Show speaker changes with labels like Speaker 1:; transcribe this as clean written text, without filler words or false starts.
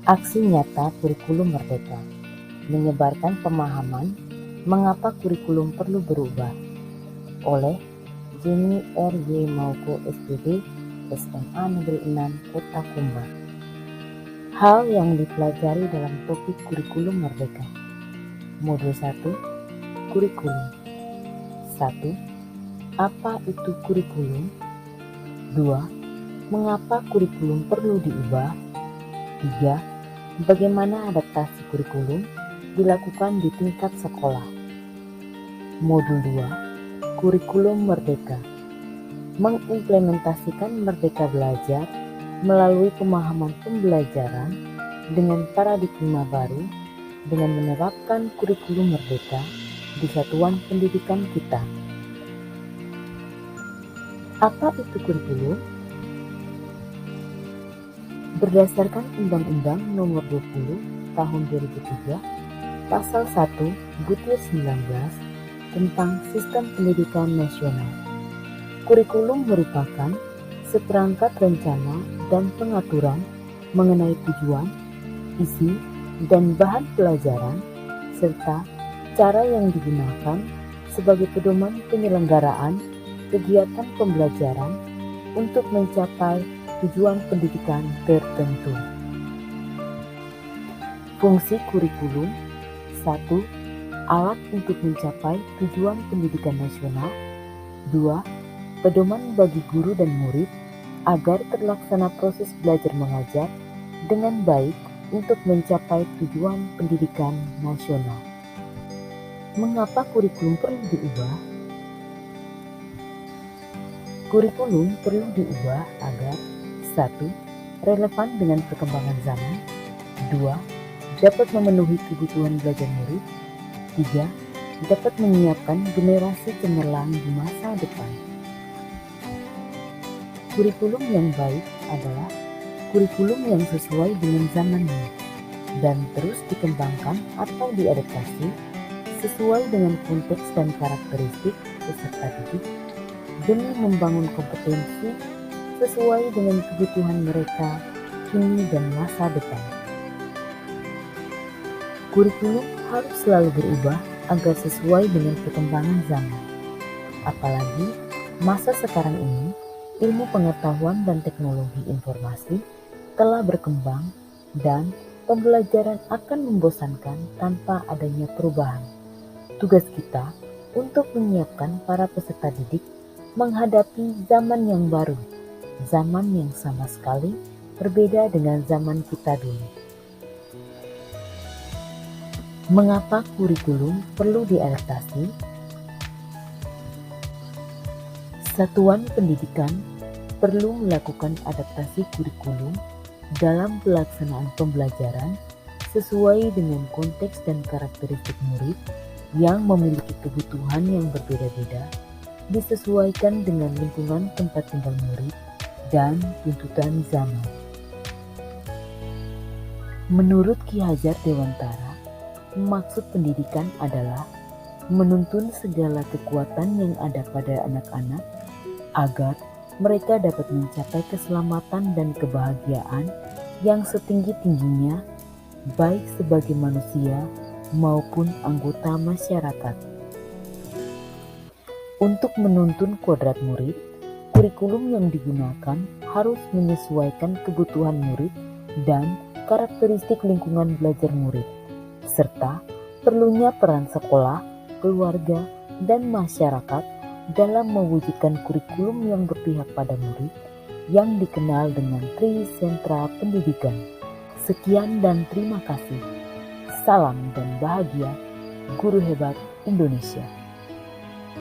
Speaker 1: Aksi nyata kurikulum merdeka, menyebarkan pemahaman mengapa kurikulum perlu berubah, oleh Jenny R.Y. Mauko SPD, SMA Negeri 6 Kota Kumbar. Hal yang dipelajari dalam topik kurikulum merdeka. Modul 1, kurikulum. 1. Apa itu kurikulum? 2. Mengapa kurikulum perlu diubah? 3. Bagaimana adaptasi kurikulum dilakukan di tingkat sekolah? Modul 2, kurikulum merdeka. Mengimplementasikan merdeka belajar melalui pemahaman pembelajaran dengan paradigma baru dengan menerapkan kurikulum merdeka di satuan pendidikan kita. Apa itu kurikulum? Berdasarkan Undang-Undang Nomor 20 Tahun 2003, Pasal 1 Butir 19 tentang Sistem Pendidikan Nasional. Kurikulum merupakan seperangkat rencana dan pengaturan mengenai tujuan, isi, dan bahan pelajaran, serta cara yang digunakan sebagai pedoman penyelenggaraan kegiatan pembelajaran untuk mencapai tujuan pendidikan tertentu. Fungsi kurikulum: 1. Alat untuk mencapai tujuan pendidikan nasional. 2. Pedoman bagi guru dan murid agar terlaksana proses belajar mengajar dengan baik untuk mencapai tujuan pendidikan nasional. Mengapa kurikulum perlu diubah? Kurikulum perlu diubah agar 1. Relevan dengan perkembangan zaman. 2. Dapat memenuhi kebutuhan belajar murid. 3. Dapat menyiapkan generasi cemerlang di masa depan. Kurikulum yang baik adalah kurikulum yang sesuai dengan zamannya dan terus dikembangkan atau diadaptasi sesuai dengan konteks dan karakteristik peserta didik demi membangun kompetensi sesuai dengan kebutuhan mereka kini dan masa depan. Kurikulum harus selalu berubah agar sesuai dengan perkembangan zaman. Apalagi masa sekarang ini, ilmu pengetahuan dan teknologi informasi telah berkembang dan pembelajaran akan membosankan tanpa adanya perubahan. Tugas kita untuk menyiapkan para peserta didik menghadapi zaman yang baru, zaman yang sama sekali berbeda dengan zaman kita dulu. Mengapa kurikulum perlu diadaptasi? Satuan pendidikan perlu melakukan adaptasi kurikulum dalam pelaksanaan pembelajaran sesuai dengan konteks dan karakteristik murid yang memiliki kebutuhan yang berbeda-beda, disesuaikan dengan lingkungan tempat tinggal murid dan tuntutan zaman. Menurut Ki Hajar Dewantara, maksud pendidikan adalah menuntun segala kekuatan yang ada pada anak-anak agar mereka dapat mencapai keselamatan dan kebahagiaan yang setinggi-tingginya, baik sebagai manusia maupun anggota masyarakat. Untuk menuntun kodrat murid, kurikulum yang digunakan harus menyesuaikan kebutuhan murid dan karakteristik lingkungan belajar murid, serta perlunya peran sekolah, keluarga, dan masyarakat dalam mewujudkan kurikulum yang berpihak pada murid yang dikenal dengan Tri Sentra Pendidikan. Sekian dan terima kasih. Salam dan bahagia, Guru Hebat Indonesia.